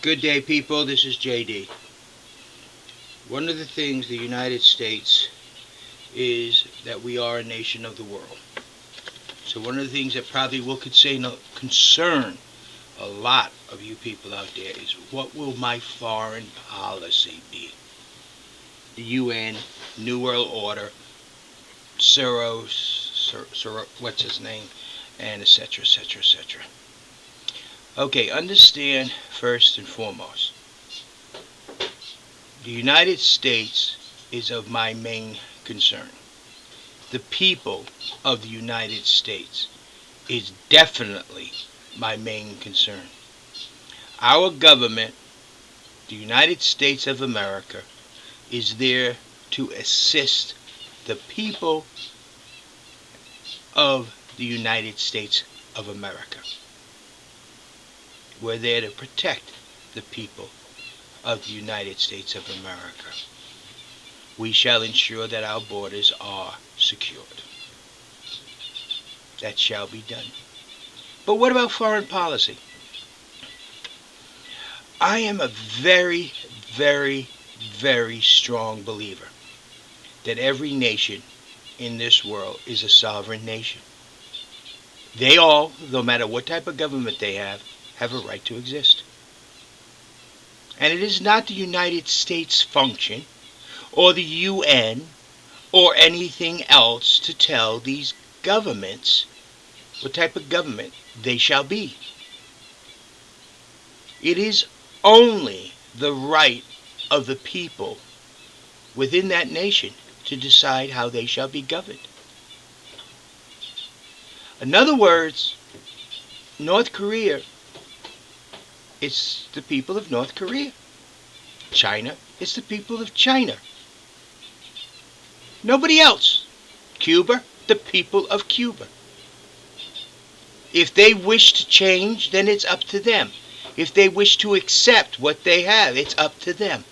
Good day, people. This is JD. One of the things the United States is that we are a nation of the world. So one of the things that probably will concern a lot of you people out there is, what will my foreign policy be? The UN, New World Order, what's his name, and etc., etc., etc. Okay, understand first and foremost, the United States is of my main concern. The people of the United States is definitely my main concern. Our government, the United States of America, is there to assist the people of the United States of America. We're there to protect the people of the United States of America. We shall ensure that our borders are secured. That shall be done. But what about foreign policy? I am a very, very, very strong believer that every nation in this world is a sovereign nation. They all, no matter what type of government they have a right to exist. And it is not the United States function or the UN or anything else to tell these governments what type of government they shall be. It is only the right of the people within that nation to decide how they shall be governed. In other words, North Korea, it's the people of North Korea. China, it's the people of China. Nobody else. Cuba, the people of Cuba. If they wish to change, then it's up to them. If they wish to accept what they have, it's up to them.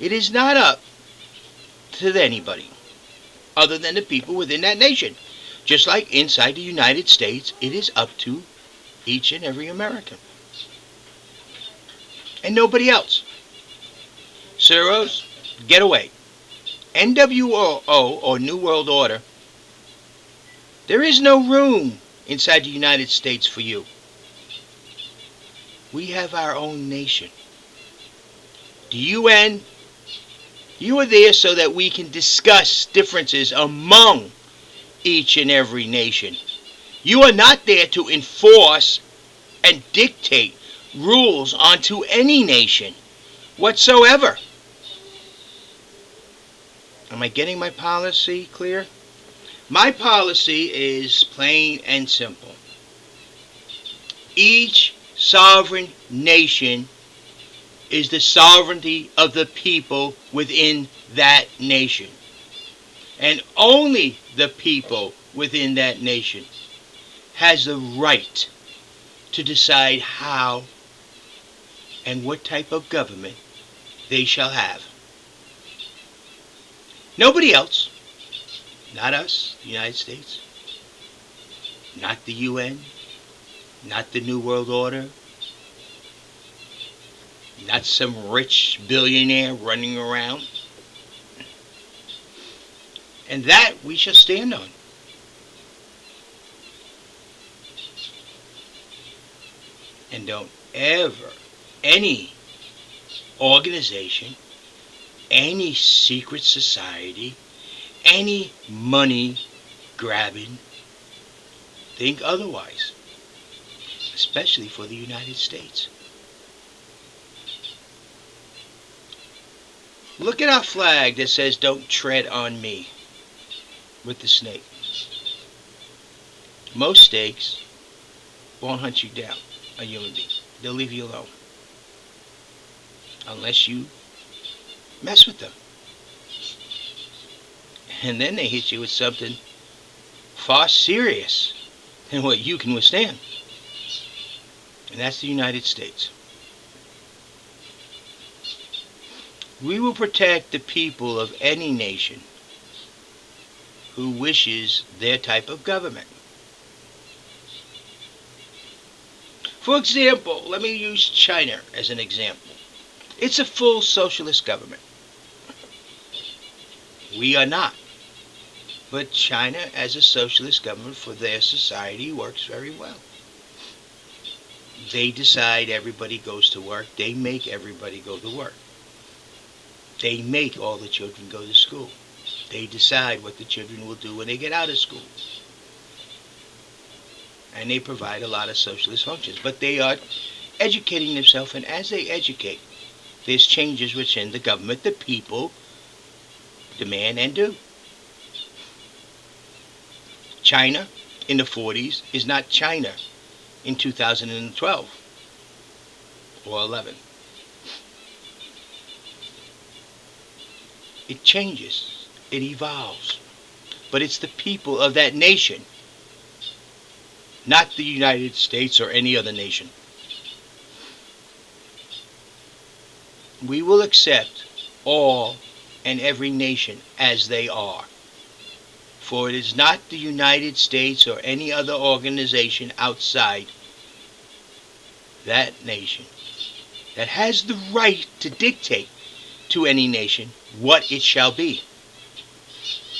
It is not up to anybody other than the people within that nation. Just like inside the United States, it is up to each and every American. And nobody else. Soros, get away. NWO, or New World Order, there is no room inside the United States for you. We have our own nation. The UN, you are there so that we can discuss differences among each and every nation. You are not there to enforce and dictate rules onto any nation whatsoever. Am I getting my policy clear? My policy is plain and simple. Each sovereign nation is the sovereignty of the people within that nation. And only the people within that nation has the right to decide how and what type of government they shall have. Nobody else. Not us, the United States. Not the UN. Not the New World Order. Not some rich billionaire running around. And that we shall stand on. And don't ever, any organization, any secret society, any money grabbing, think otherwise. Especially for the United States. Look at our flag that says, "Don't tread on me," with the snake. Most snakes won't hunt you down, a human being. They'll leave you alone. Unless you mess with them. And then they hit you with something far serious than what you can withstand. And that's the United States. We will protect the people of any nation who wishes their type of government. For example, let me use China as an example. It's a full socialist government. We are not. But China, as a socialist government for their society, works very well. They decide everybody goes to work. They make everybody go to work. They make all the children go to school. They decide what the children will do when they get out of school. And they provide a lot of socialist functions. But they are educating themselves, and as they educate, there's changes within the government the people demand and do. China in the 40s is not China in 2012 or 11. It changes. It evolves. But it's the people of that nation, not the United States or any other nation. We will accept all and every nation as they are. For it is not the United States or any other organization outside that nation that has the right to dictate to any nation what it shall be.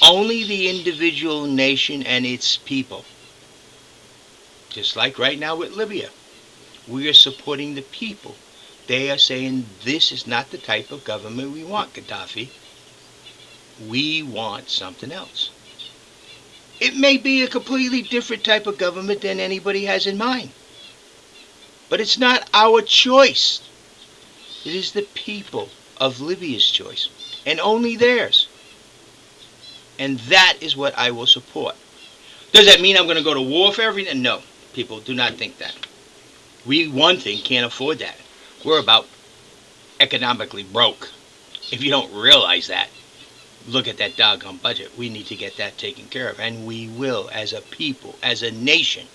Only the individual nation and its people. Just like right now with Libya. We are supporting the people. They are saying this is not the type of government we want, Gaddafi. We want something else. It may be a completely different type of government than anybody has in mind. But it's not our choice. It is the people of Libya's choice. And only theirs. And that is what I will support. Does that mean I'm going to go to war for everything? No. People, do not think that. We, one thing, can't afford that. We're about economically broke. If you don't realize that, look at that doggone budget. We need to get that taken care of. And we will, as a people, as a nation.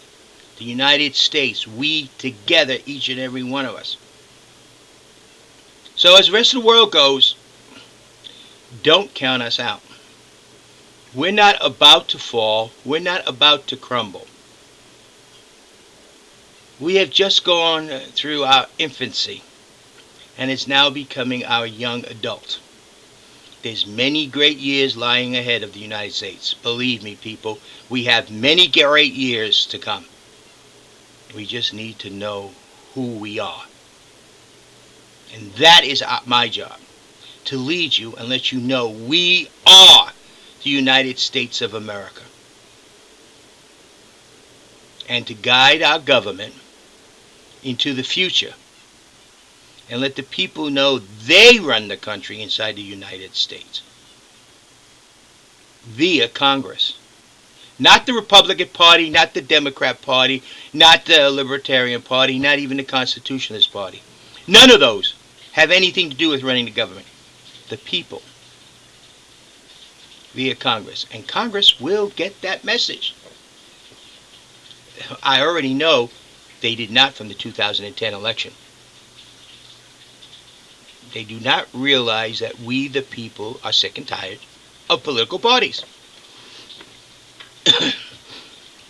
The United States, we together, each and every one of us. So as the rest of the world goes, don't count us out. We're not about to fall. We're not about to crumble. We have just gone through our infancy, and it's now becoming our young adult. There's many great years lying ahead of the United States. Believe me, people, we have many great years to come. We just need to know who we are. And that is my job, to lead you and let you know we are the United States of America. And to guide our government into the future and let the people know they run the country inside the United States via Congress. Not the Republican Party, not the Democrat Party, not the Libertarian Party, not even the Constitutionalist Party. None of those have anything to do with running the government. The people via Congress. And Congress will get that message. I already know they did not from the 2010 election. They do not realize that we, the people, are sick and tired of political parties.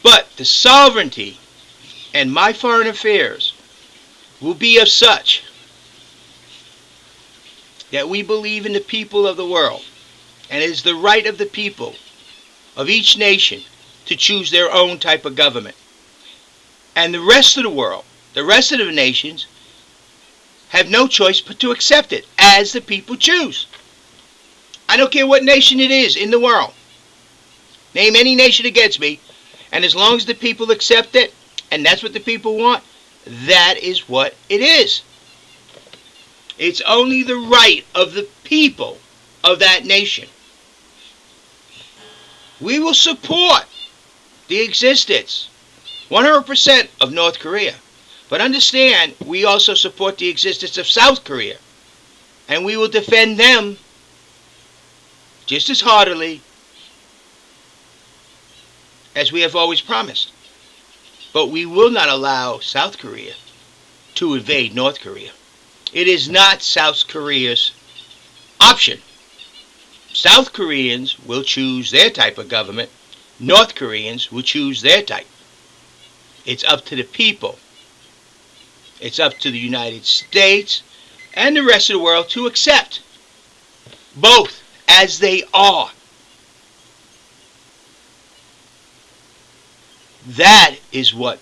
But the sovereignty and my foreign affairs will be of such that we believe in the people of the world, and it is the right of the people of each nation to choose their own type of government. And the rest of the world, the rest of the nations, have no choice but to accept it as the people choose. I don't care what nation it is in the world. Name any nation against me, and as long as the people accept it, and that's what the people want, that is what it is. It's only the right of the people of that nation. We will support the existence 100% of North Korea. But understand, we also support the existence of South Korea. And we will defend them just as heartily as we have always promised. But we will not allow South Korea to invade North Korea. It is not South Korea's option. South Koreans will choose their type of government. North Koreans will choose their type. It's up to the people It's up to the United States and the rest of the world to accept both as they are. That is what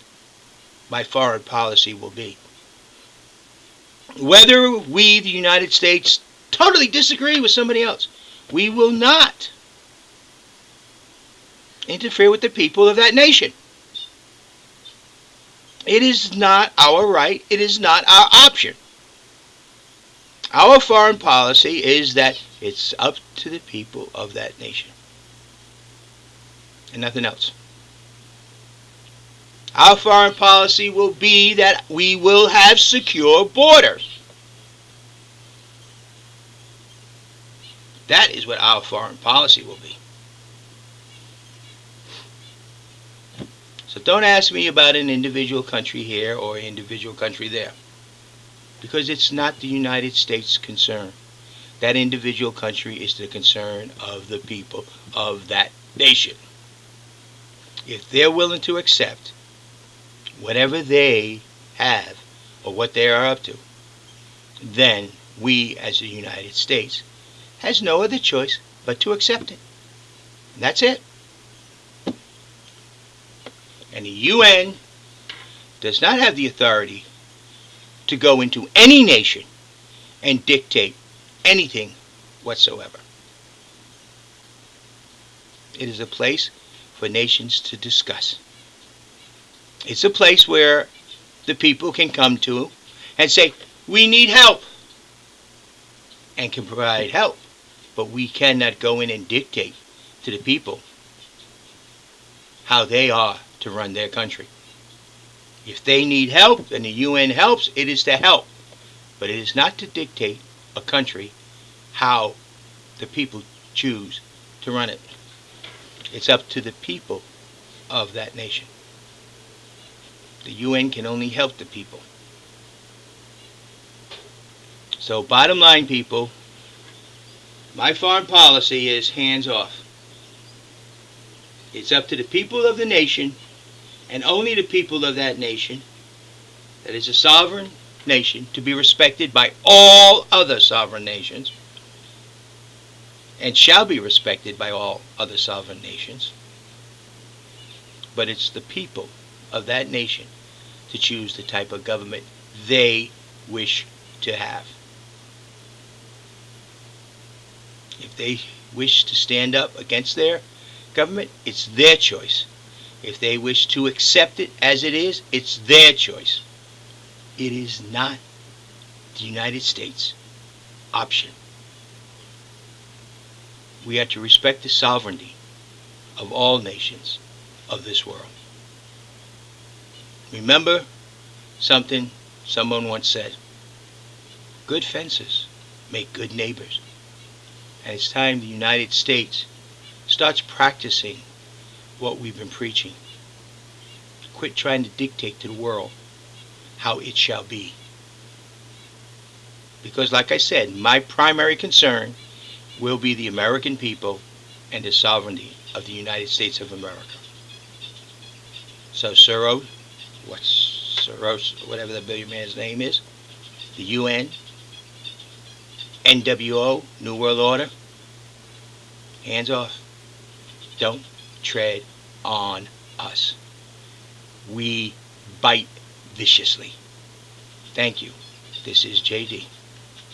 my foreign policy will be. Whether we, the United States, totally disagree with somebody else, we will not interfere with the people of that nation. It is not our right. It is not our option. Our foreign policy is that it's up to the people of that nation and nothing else. Our foreign policy will be that we will have secure borders. That is what our foreign policy will be. So don't ask me about an individual country here or an individual country there, because it's not the United States' concern. That individual country is the concern of the people of that nation. If they're willing to accept whatever they have or what they are up to, then we as the United States has no other choice but to accept it. And that's it. And the UN does not have the authority to go into any nation and dictate anything whatsoever. It is a place for nations to discuss. It's a place where the people can come to and say, we need help, and can provide help, but we cannot go in and dictate to the people how they are to run their country. If they need help and the UN helps, it is to help, but it is not to dictate a country how the people choose to run it. It's up to the people of that nation. The UN can only help the people. So bottom line, people, my foreign policy is hands off. It's up to the people of the nation, and only the people of that nation, that is a sovereign nation, to be respected by all other sovereign nations, and shall be respected by all other sovereign nations. But it's the people of that nation to choose the type of government they wish to have. If they wish to stand up against their government, it's their choice. If they wish to accept it as it is, it's their choice. It is not the United States' option. We are to respect the sovereignty of all nations of this world. Remember something someone once said: good fences make good neighbors. And it's time the United States starts practicing what we've been preaching. Quit trying to dictate to the world how it shall be. Because like I said, my primary concern will be the American people and the sovereignty of the United States of America. So Soros, whatever the billionaire's name is, the UN, NWO, New World Order, hands off. Don't tread on us. We bite viciously. Thank you. This is JD.